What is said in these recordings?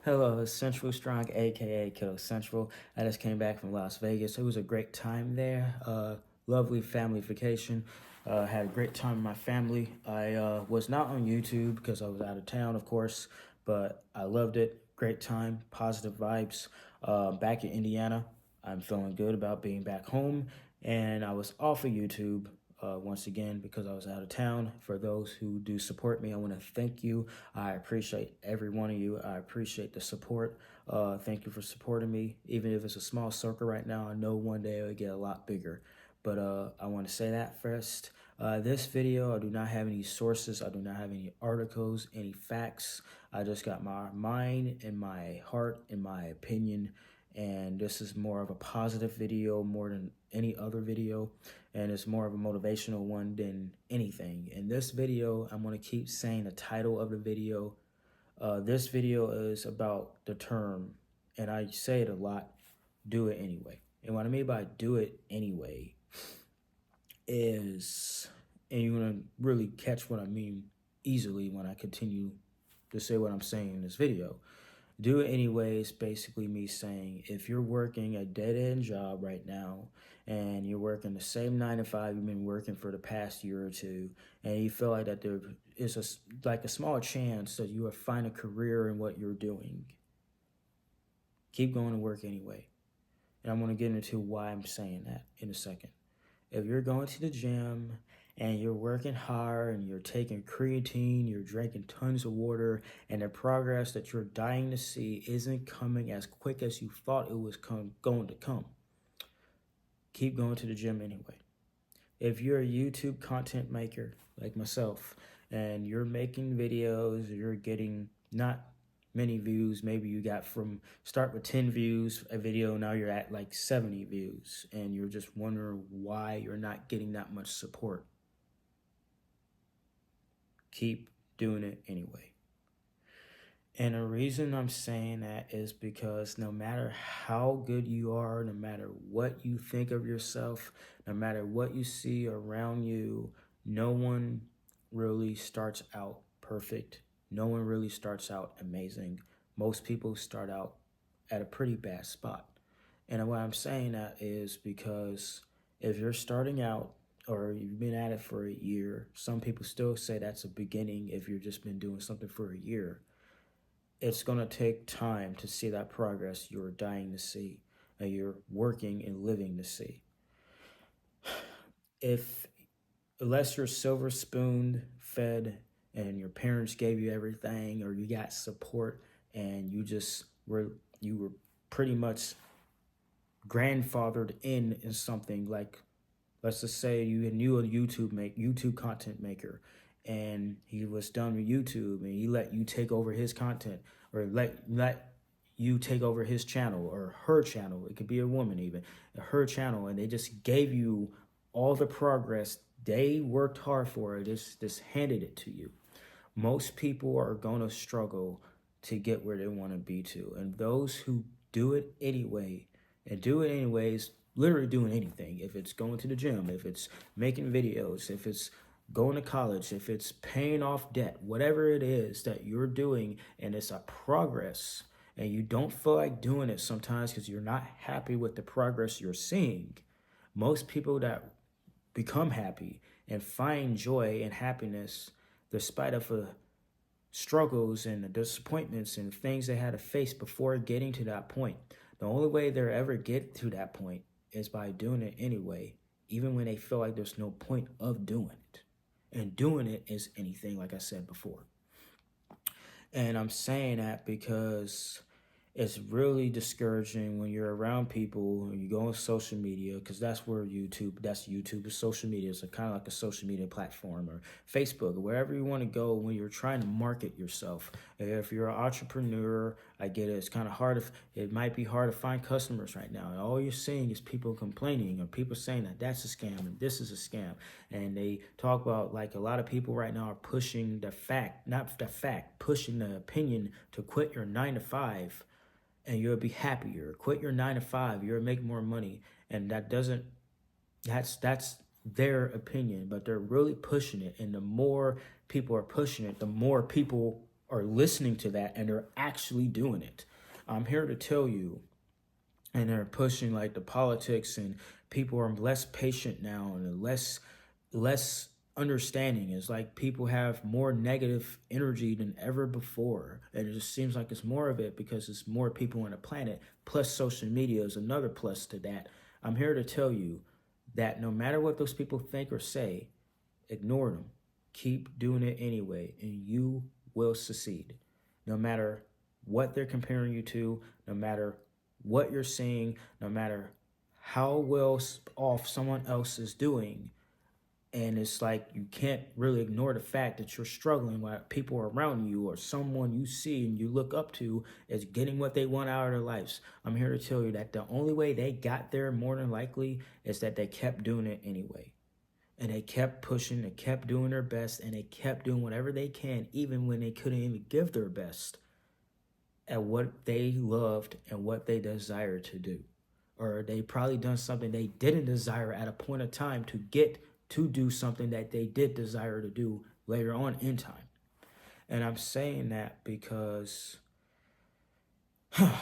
Hello, it's Central Strong, aka Kiddo Central. I just came back from Las Vegas. It was a great time there. Lovely family vacation. Had a great time with my family. I was not on YouTube because I was out of town, of course, but I loved it. Great time, positive vibes. Back in Indiana, I'm feeling good about being back home, and I was off of YouTube once again because I was out of town. For those who do support me, I want to thank you. I appreciate every one of you. I appreciate the support. Thank you for supporting me. Even if it's a small circle right now, I know one day it'll get a lot bigger. But I want to say that first. This video, I do not have any sources. I do not have any articles, any facts. I just got my mind and my heart and my opinion. And this is more of a positive video more than any other video. And it's more of a motivational one than anything. In this video, I'm going to keep saying the title of the video. This video is about the term, and I say it a lot, do it anyway. And what I mean by do it anyway is, and you're going to really catch what I mean easily when I continue to say what I'm saying in this video. Do it anyway is basically me saying if you're working a dead-end job right now and you're working the same 9 to 5 you've been working for the past year or two, and you feel like that there is a small chance that you will find a career in what you're doing, keep going to work anyway. And I'm going to get into why I'm saying that in a second. If you're going to the gym and you're working hard and you're taking creatine, you're drinking tons of water, and the progress that you're dying to see isn't coming as quick as you thought it was going to come, keep going to the gym anyway. If you're a YouTube content maker like myself and you're making videos, you're getting not many views, maybe you got from start with 10 views a video, now you're at like 70 views, and you're just wondering why you're not getting that much support, keep doing it anyway. And the reason I'm saying that is because no matter how good you are, no matter what you think of yourself, no matter what you see around you, no one really starts out perfect. No one really starts out amazing. Most people start out at a pretty bad spot. And what I'm saying that is because if you're starting out or you've been at it for a year, some people still say that's a beginning if you've just been doing something for a year. It's going to take time to see that progress you're dying to see and you're working and living to see. Unless you're silver spoon fed and your parents gave you everything, or you got support and you were pretty much grandfathered in something, like let's just say you knew a YouTube content maker and he was done with YouTube and he let you take over his content, or let you take over his channel or her channel. It could be a woman even, her channel, and they just gave you all the progress they worked hard for, just handed it to you. Most people are going to struggle to get where they want to be to. And those who do it anyway, and do it anyways, literally doing anything, if it's going to the gym, if it's making videos, if it's going to college, if it's paying off debt, whatever it is that you're doing, and it's a progress, and you don't feel like doing it sometimes because you're not happy with the progress you're seeing, most people that become happy and find joy and happiness despite of the struggles and the disappointments and things they had to face before getting to that point. The only way they'll ever get to that point is by doing it anyway, even when they feel like there's no point of doing it. And doing it is anything, like I said before. And I'm saying that because it's really discouraging when you're around people and you go on social media, because that's YouTube is social media. It's kind of like a social media platform, or Facebook, or wherever you want to go when you're trying to market yourself. If you're an entrepreneur, I get it. It's kind of hard. It might be hard to find customers right now. And all you're seeing is people complaining, or people saying that that's a scam and this is a scam. And they talk about, like, a lot of people right now are pushing pushing the opinion to quit your 9 to 5 and you'll be happier. Quit your 9 to 5, you'll make more money. And that's their opinion, but they're really pushing it. And the more people are pushing it, the more people are listening to that and they're actually doing it. I'm here to tell you, and they're pushing like the politics, and people are less patient now and less understanding. It's like people have more negative energy than ever before, and it just seems like it's more of it because it's more people on the planet, plus social media is another plus to that. I'm here to tell you that no matter what those people think or say, ignore them, keep doing it anyway, and you will succeed. No matter what they're comparing you to, no matter what you're seeing, no matter how well off someone else is doing. And it's like you can't really ignore the fact that you're struggling while people around you or someone you see and you look up to is getting what they want out of their lives. I'm here to tell you that the only way they got there, more than likely, is that they kept doing it anyway. And they kept pushing, they kept doing their best, and they kept doing whatever they can, even when they couldn't even give their best at what they loved and what they desired to do. Or they probably done something they didn't desire at a point of time to get to do something that they did desire to do later on in time. And I'm saying that because I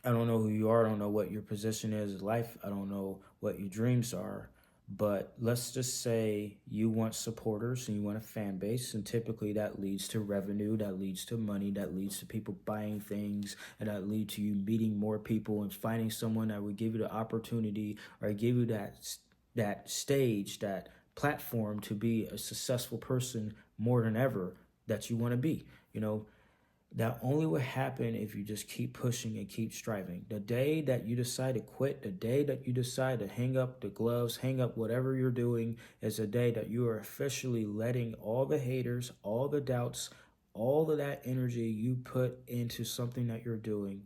don't know who you are. I don't know what your position is in life. I don't know what your dreams are. But let's just say you want supporters and you want a fan base, and typically that leads to revenue, that leads to money, that leads to people buying things, and that leads to you meeting more people and finding someone that would give you the opportunity or give you that stage, that platform to be a successful person more than ever that you want to be. That only will happen if you just keep pushing and keep striving. The day that you decide to quit, the day that you decide to hang up the gloves, hang up whatever you're doing, is a day that you are officially letting all the haters, all the doubts, all of that energy you put into something that you're doing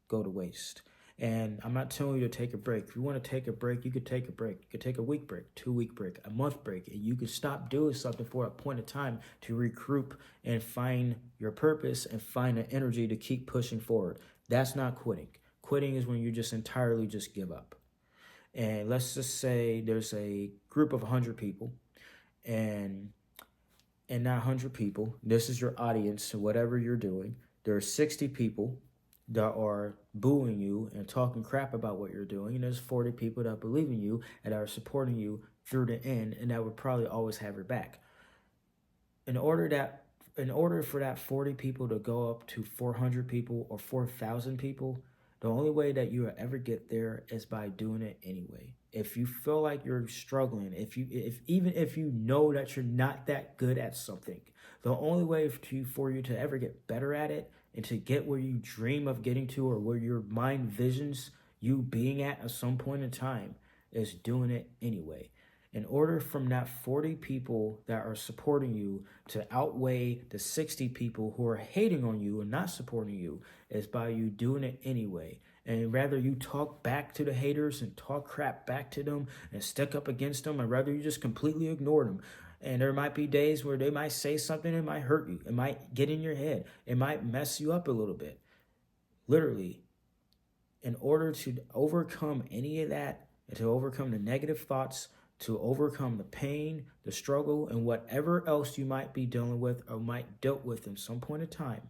go to waste. And I'm not telling you to take a break. If you want to take a break, you could take a break. You could take a week break, 2-week break, a month break, and you could stop doing something for a point of time to regroup and find your purpose and find the energy to keep pushing forward. That's not quitting. Quitting is when you just entirely just give up. And let's just say there's a group of 100 people, and that 100 people, this is your audience to whatever you're doing. There are 60 people that are booing you and talking crap about what you're doing, and there's 40 people that believe in you and are supporting you through the end, and that would probably always have your back. In order for that 40 people to go up to 400 people or 4,000 people, the only way that you will ever get there is by doing it anyway. If you feel like you're struggling, even if you know that you're not that good at something, the only way for you to ever get better at it and to get where you dream of getting to, or where your mind visions you being at some point in time, is doing it anyway. In order from that 40 people that are supporting you to outweigh the 60 people who are hating on you and not supporting you, is by you doing it anyway. And rather you talk back to the haters and talk crap back to them and stick up against them, and rather you just completely ignore them. And there might be days where they might say something that might hurt you. It might get in your head. It might mess you up a little bit. Literally, in order to overcome any of that, and to overcome the negative thoughts, to overcome the pain, the struggle, and whatever else you might be dealing with or might dealt with in some point of time,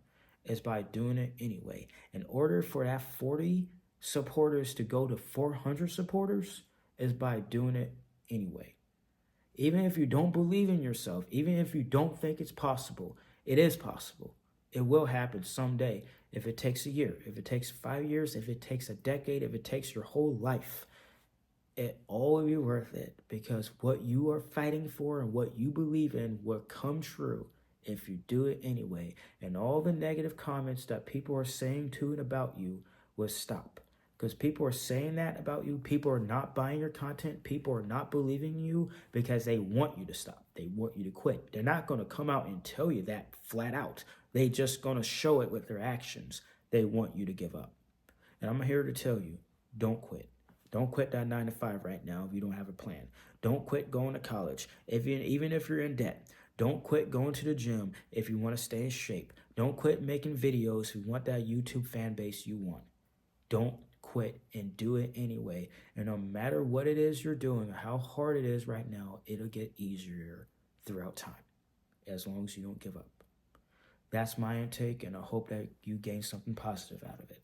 is by doing it anyway. In order for that 40 supporters to go to 400 supporters, is by doing it anyway. Even if you don't believe in yourself, even if you don't think it's possible, it is possible. It will happen someday. If it takes a year, if it takes 5 years, if it takes a decade, if it takes your whole life, it all will be worth it, because what you are fighting for and what you believe in will come true if you do it anyway. And all the negative comments that people are saying to and about you will stop. Because people are saying that about you. People are not buying your content. People are not believing you because they want you to stop. They want you to quit. They're not going to come out and tell you that flat out. They just going to show it with their actions. They want you to give up. And I'm here to tell you, don't quit. Don't quit that 9 to 5 right now if you don't have a plan. Don't quit going to college, even if you're in debt. Don't quit going to the gym if you want to stay in shape. Don't quit making videos if you want that YouTube fan base you want. Don't quit and do it anyway. And no matter what it is you're doing, how hard it is right now, it'll get easier throughout time, as long as you don't give up. That's my intake, and I hope that you gain something positive out of it.